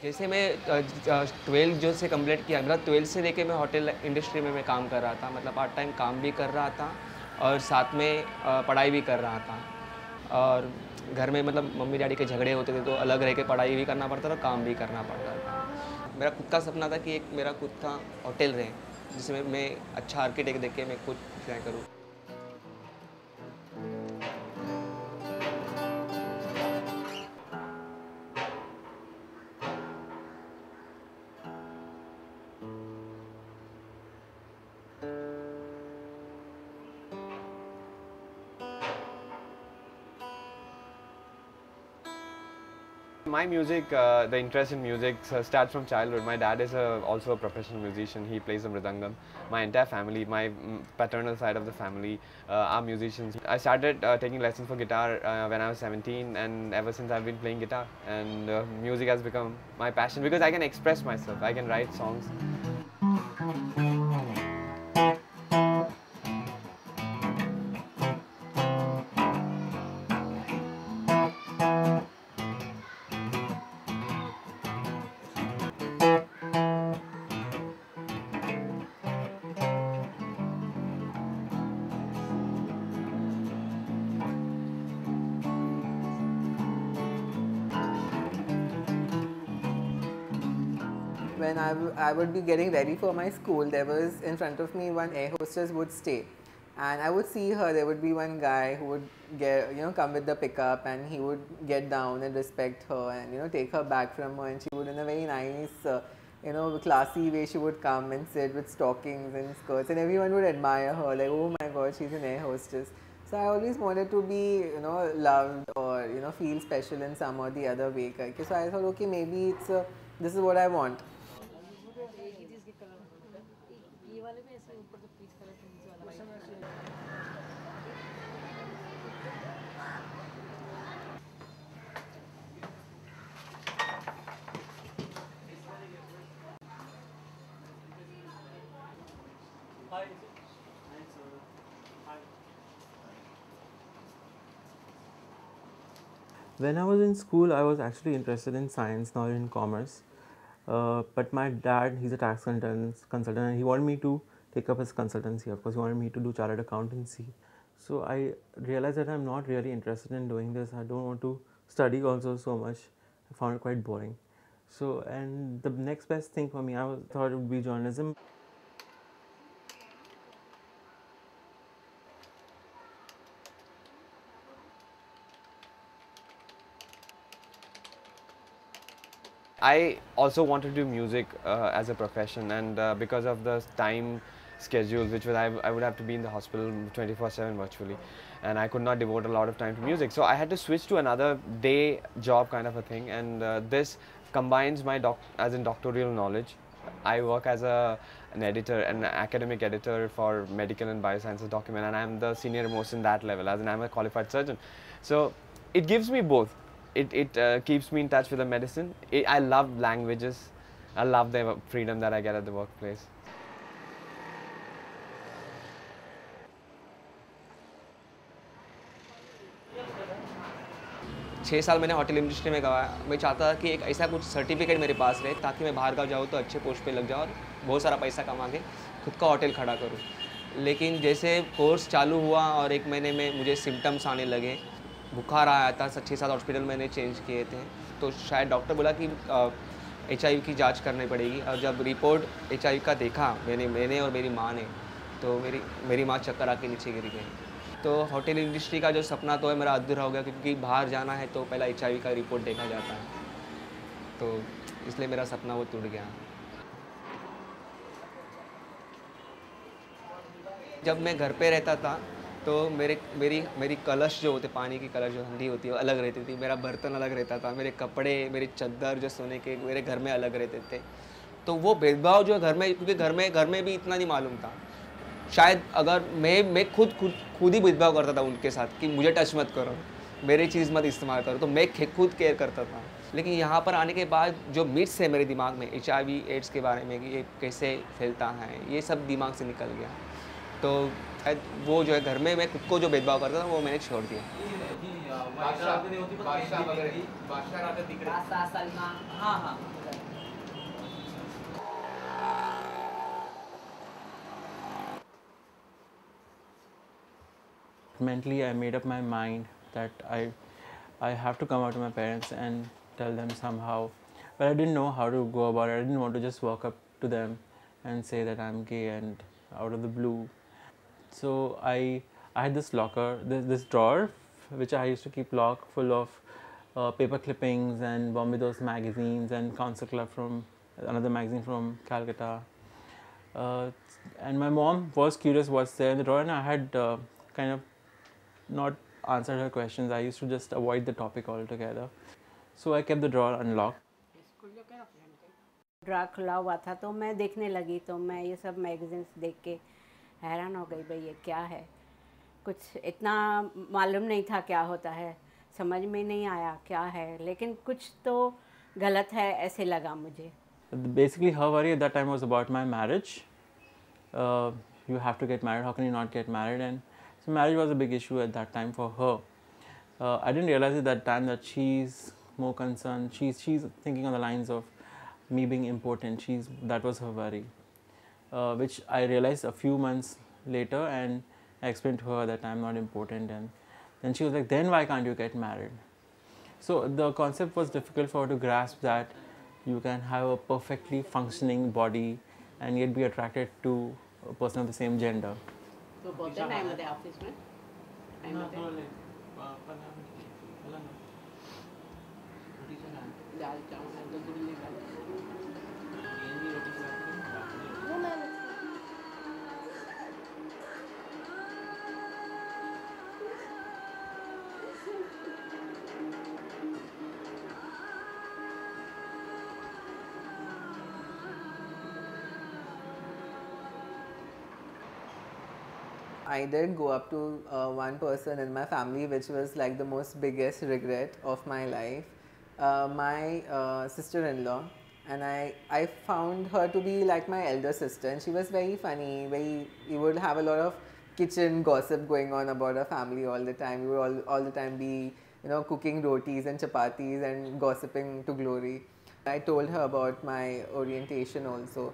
जैसे मैं 12 जो से कंप्लीट किया, मतलब 12 से लेके मैं होटल इंडस्ट्री में मैं काम कर रहा था, मतलब पार्ट टाइम काम भी कर रहा था और साथ में पढ़ाई भी कर रहा था। और घर में मतलब मम्मी डैडी के झगड़े होते थे तो अलग रह के पढ़ाई भी करना पड़ता था, काम भी करना पड़ता था। मेरा खुद का सपना था कि एक मेरा खुद का होटल रहे, जिसमें मैं अच्छा आर्किटेक्ट देख के मैं खुद ट्राई करूँ। My music, the interest in music starts from childhood. My dad is also a professional musician. He plays the mridangam. My entire family, my paternal side of the family, are musicians. I started taking lessons for guitar when I was 17, and ever since I've been playing guitar. And music has become my passion because I can express myself. I can write songs. When I would be getting ready for my school, there was in front of me one air hostess would stay, and I would see her. There would be one guy who would come with the pickup, and he would get down and respect her, and take her back from her, and she would in a very nice, classy way she would come and sit with stockings and skirts, and everyone would admire her like, oh my God, she's an air hostess. So I always wanted to be, loved or feel special in some or the other way. So I thought, okay, maybe this is what I want. When I was in school, I was actually interested in science, not in commerce. But my dad, he's a tax consultant, and he wanted me to take up his consultancy. Of course, he wanted me to do chartered accountancy. So I realized that I'm not really interested in doing this. I don't want to study also so much. I found it quite boring. So, and the next best thing for me, thought it would be journalism. I also wanted to do music as a profession, and because of the time schedule, which was I would have to be in the hospital 24/7 virtually, and I could not devote a lot of time to music. So I had to switch to another day job kind of a thing, and this combines my doctoral knowledge. I work as an editor, an academic editor for medical and biosciences document, and I'm the senior most in that level, as in I'm a qualified surgeon. So it gives me both. It keeps me in touch with the medicine. I love languages. I love the freedom that I get at the workplace. 6 साल मैंने hotel industry में गवाया। मैं चाहता था कि एक ऐसा कुछ सर्टिफिकेट मेरे पास रहे ताकि मैं बाहर गाँव जाऊँ तो अच्छे पोस्ट पे लग जाऊँ और बहुत सारा पैसा कमा के खुद का होटल खड़ा करूँ। लेकिन जैसे कोर्स चालू हुआ और 1 महीने में मुझे सिम्टम्स आने लगे, बुखार आया था, 6-7 हॉस्पिटल मैंने चेंज किए थे, तो शायद डॉक्टर बोला कि HIV की जांच करनी पड़ेगी। और जब रिपोर्ट HIV का देखा मैंने और मेरी माँ ने, तो मेरी माँ चक्कर आके नीचे गिर गई। तो होटल इंडस्ट्री का जो सपना तो है मेरा अधूरा हो गया, क्योंकि बाहर जाना है तो पहला HIV का रिपोर्ट देखा जाता है, तो इसलिए मेरा सपना वो टूट गया। जब मैं घर पे रहता था तो मेरी कलश जो होते, पानी की कलश जो हंडी होती है वो अलग रहती थी, मेरा बर्तन अलग रहता था, मेरे कपड़े, मेरी चादर जो सोने के मेरे घर में अलग रहते थे। तो वो भेदभाव जो घर में, क्योंकि घर में भी इतना नहीं मालूम था, शायद अगर मैं खुद ही भेदभाव करता था उनके साथ कि मुझे टच मत करो, मेरी चीज़ मत इस्तेमाल करो, तो मैं खुद केयर करता था। लेकिन यहाँ पर आने के बाद जो मिथ्स है मेरे दिमाग में HIV एड्स के बारे में कि ये कैसे फैलता है, ये सब दिमाग से निकल गया। तो वो जो है घर में मैं खुद को जो भेदभाव करता था वो मैंने छोड़ दिया। बादशाह mentally I made up my mind that I have to come out to my parents and tell them somehow. But I didn't know how to go about it. I didn't want to just walk up to them and say that I'm gay and out of the blue. So I had this locker, this drawer, which I used to keep locked, full of paper clippings and Bombay Dost magazines and Council Club from another magazine from Calcutta. And my mom was curious what's there in the drawer, and I had kind of not answered her questions. I used to just avoid the topic altogether. So I kept the drawer unlocked. Draw खुला हुआ था तो मैं देखने लगी, तो मैं ये सब मैगज़ीन्स देख के हैरान हो गई, भाई ये क्या है। कुछ इतना मालूम नहीं था क्या होता है, समझ में नहीं आया क्या है, लेकिन कुछ तो गलत है ऐसे लगा मुझे। Basically, her worry at that time was about my marriage. You have to get married. How can you not get married? And so marriage was a big issue at that time for her. I didn't realize at that time that she's more concerned. She's thinking on the lines of me being important. That was her worry, which I realized a few months later, and I explained to her that I'm not important. And then she was like, "Then why can't you get married?" So the concept was difficult for her to grasp that you can have a perfectly functioning body and yet be attracted to a person of the same gender. तो बहुत time होता है office में, time होता है दाल चावल तो दूर निकाल I did go up to one person in my family, which was like the most biggest regret of my life. My sister-in-law, and I found her to be like my elder sister, and she was very funny. We would have a lot of kitchen gossip going on about our family all the time. We would all the time be, cooking rotis and chapatis and gossiping to glory. I told her about my orientation also,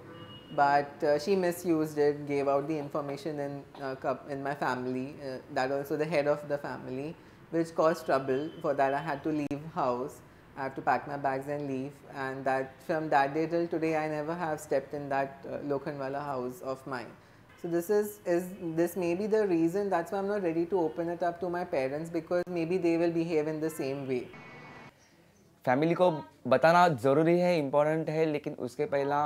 but she misused it, gave out the information in my family, that also the head of the family, which caused trouble. For that I had to leave house. I have to pack my bags and leave, and that from that day till today I never have stepped in that Lokhandwala house of mine. So this may be the reason. That's why I'm not ready to open it up to my parents, because maybe they will behave in the same way. Family को बताना ज़रूरी है, important है, लेकिन उसके पहला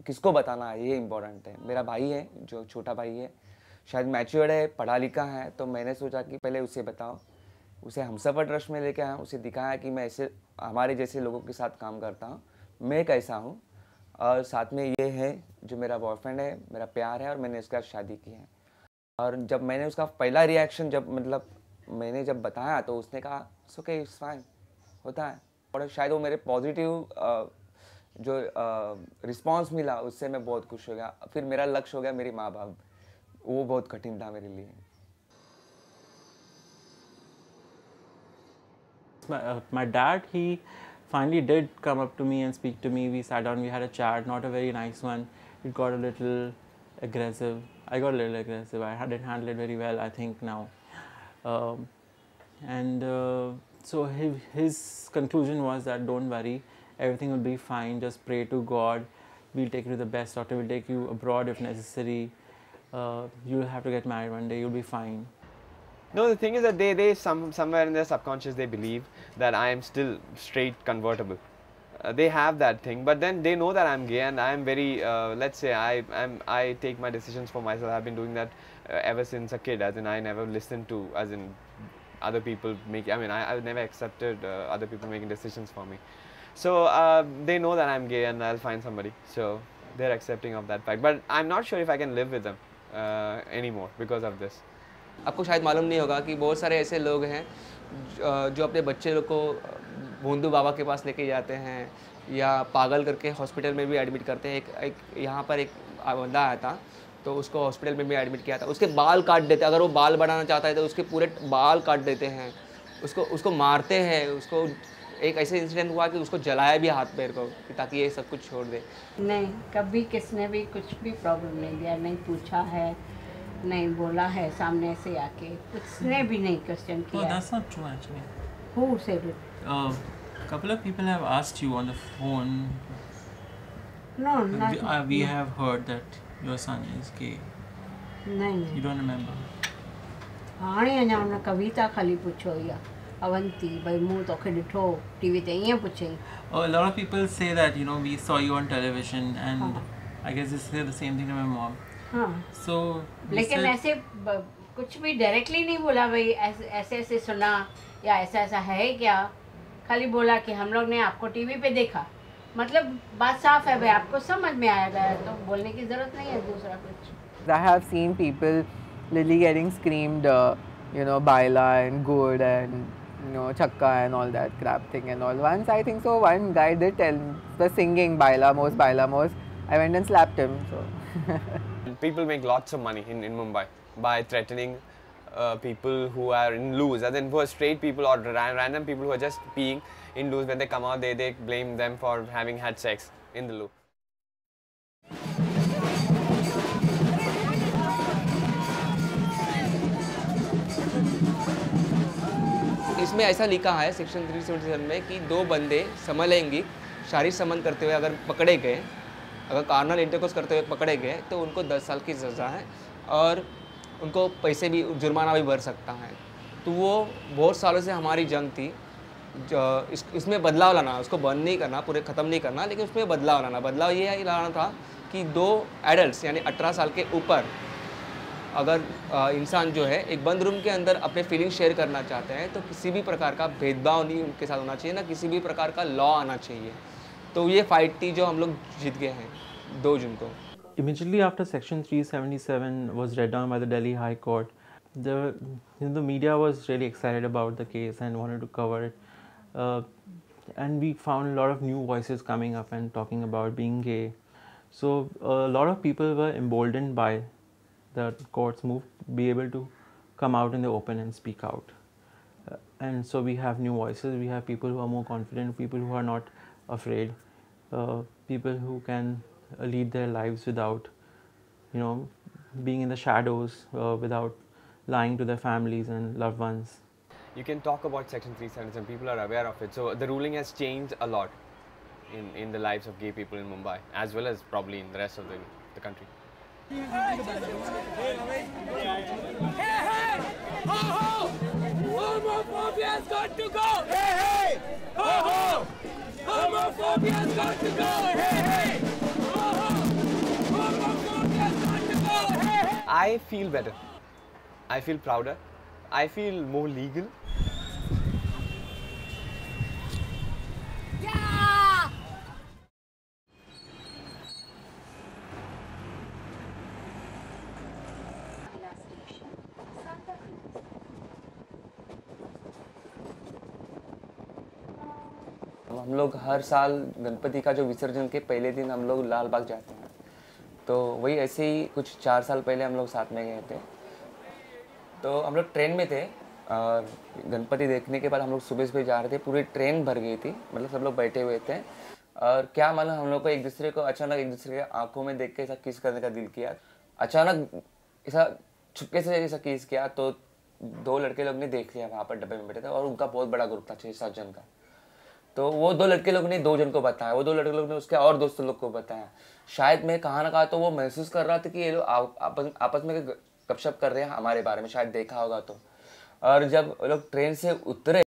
किसको बताना है ये इम्पोर्टेंट है। मेरा भाई है, जो छोटा भाई है, शायद मैच्योर्ड है, पढ़ा लिखा है, तो मैंने सोचा कि पहले उसे बताओ। उसे हमसफ़र ट्रस्ट में लेके आया, उसे दिखाया कि मैं ऐसे हमारे जैसे लोगों के साथ काम करता हूँ, मैं कैसा हूँ, और साथ में ये है जो मेरा बॉयफ्रेंड है, मेरा प्यार है, और मैंने उसके साथ शादी की है। और जब मैंने उसका पहला रिएक्शन मैंने जब बताया, तो उसने कहा इट्स ओके, इट्स फाइन, होता है। और शायद वो मेरे पॉजिटिव जो रिस्पांस मिला, उससे मैं बहुत खुश हो गया। फिर मेरा लक्ष्य हो गया मेरे माँ बाप, वो बहुत कठिन था मेरे लिए। My dad, he finally did come up to me and speak to me. We sat down, we had a chat, not a very nice one. It got a little aggressive. I got a little aggressive. I didn't handle it very well, I think, now. So his conclusion was that don't worry, everything will be fine, just pray to God, we'll take you to the best doctor, we'll take you abroad if necessary, you'll have to get married one day, you'll be fine. No, the thing is that they somewhere in their subconscious they believe that I am still straight convertible. They have that thing, but then they know that I'm gay, and I am very let's say I take my decisions for myself. I've been doing that ever since a kid, as in I never listened to other people make. I mean, I've never accepted other people making decisions for me. So they know that I'm gay, and I'll find somebody. So they're accepting of that fact. But I'm not sure if I can live with them anymore because of this. आपको शायद मालूम नहीं होगा कि बहुत सारे ऐसे लोग हैं जो अपने बच्चे लोग को भोंदू बाबा के पास लेके जाते हैं, या पागल करके हॉस्पिटल में भी एडमिट करते हैं। एक यहाँ पर एक बंदा आया था, तो उसको हॉस्पिटल में भी एडमिट किया था। उसके बाल काट देते, अगर वो बाल बढ़ाना चाहता है तो उसके पूरे बाल काट देते हैं, उसको मारते हैं। उसको एक ऐसे इंसिडेंट हुआ कि उसको जलाया भी हाथ पैर को, ताकि ये सब कुछ छोड़ दे। नहीं, कभी किसने भी कुछ भी प्रॉब्लम नहीं दिया, नहीं पूछा है, नहीं बोला है सामने से आके, उसने भी नहीं क्वेश्चन No, किया। that's not true actually. Who said it? Couple of people have asked you on the phone. No, not. We have heard that your son is gay. नहीं You नहीं, don't remember? हाणे अञा हुन कविता ख़ाली पुछो इहा अवंती भई मूं तोखे ॾिठो टीवी ते ईअं पुछई। Oh, a lot of people say that, you know, we saw you on television, and हाँ। I guess they say the same thing to my mom. हाँ, So, we लेकिन said- ऐसे कुछ भी डायरेक्टली नहीं बोला भाई ऐसे ऐसे सुना या ऐसा ऐसा है क्या, खाली बोला कि हम लोग ने आपको टीवी पे देखा। मतलब बात साफ है भाई, आपको समझ में आया गया तो बोलने की ज़रूरत नहीं है दूसरा कुछ। I have seen people literally getting screamed, you know, baila and good and, you know, chakka and all that crap thing and all. Once I think so, one guy did tell me, was singing baila mos, I went and slapped him. So. People make lots of money in Mumbai by threatening people who are in loose, as in who are straight people or random people who are just peeing in loose. When they come out, they blame them for having had sex in the loo. इसमें ऐसा लिखा है section 377 में कि दो बंदे समलैंगिक शारीरिक संबंध करते हुए अगर पकड़े गए, अगर कार्नल इंटरकोर्स करते हुए पकड़े गए तो उनको 10 साल की सज़ा है और उनको पैसे भी, जुर्माना भी भर सकता है। तो वो बहुत सालों से हमारी जंग थी, इसमें बदलाव लाना, उसको बंद नहीं करना, पूरे ख़त्म नहीं करना, लेकिन उसमें बदलाव लाना। बदलाव ये लाना था कि दो एडल्ट यानी 18 साल के ऊपर अगर इंसान जो है एक बंद रूम के अंदर अपने फीलिंग शेयर करना चाहते हैं तो किसी भी प्रकार का भेदभाव नहीं उनके साथ होना चाहिए, ना किसी भी प्रकार का लॉ आना चाहिए। तो ये फाइट थी जो हम लोग जीत गए हैं 2 जून को। Immediately after Section 377 was read down by the Delhi High Court, the media was really excited about the case and wanted to cover it. And we found a lot of new voices coming up and talking about being gay. So a lot of people were emboldened by the court's move to be able to come out in the open and speak out. And so we have new voices, we have people who are more confident, people who are not afraid, people who can lead their lives without, being in the shadows, without lying to their families and loved ones. You can talk about Section 377, people are aware of it. So the ruling has changed a lot in the lives of gay people in Mumbai, as well as probably in the rest of the country. Homophobia's got to go! Hey, hey! Ho, ho! Homophobia's got to go! Hey, hey! Ho, ho! Homophobia's got to go! Hey, hey! I feel better. I feel prouder. I feel more legal. हम लोग हर साल गणपति का जो विसर्जन के पहले दिन हम लोग लाल बाग जाते हैं, तो वही ऐसे ही कुछ 4 साल पहले हम लोग साथ में गए थे। तो हम लोग ट्रेन में थे और गणपति देखने के बाद हम लोग सुबह जा रहे थे, पूरी ट्रेन भर गई थी, मतलब सब लोग बैठे हुए थे और क्या मालूम हम लोग को एक दूसरे को अचानक एक दूसरे के आंखों में देख के ऐसा किस करने का दिल किया। अचानक ऐसा छुपके से ऐसा किस किया तो 2 लड़के लोग ने देख लिया, वहाँ पर डब्बे में बैठे थे और उनका बहुत बड़ा ग्रुप था 6-7 जन का। तो वो 2 लड़के लोग ने 2 जन को बताया, वो 2 लड़के लोग ने उसके और दोस्तों लोग को बताया। शायद मैं कहाँ ना कहाँ तो वो महसूस कर रहा था कि ये लोग आपस में गपशप कर रहे हैं हमारे बारे में, शायद देखा होगा तो। और जब लोग ट्रेन से उतरे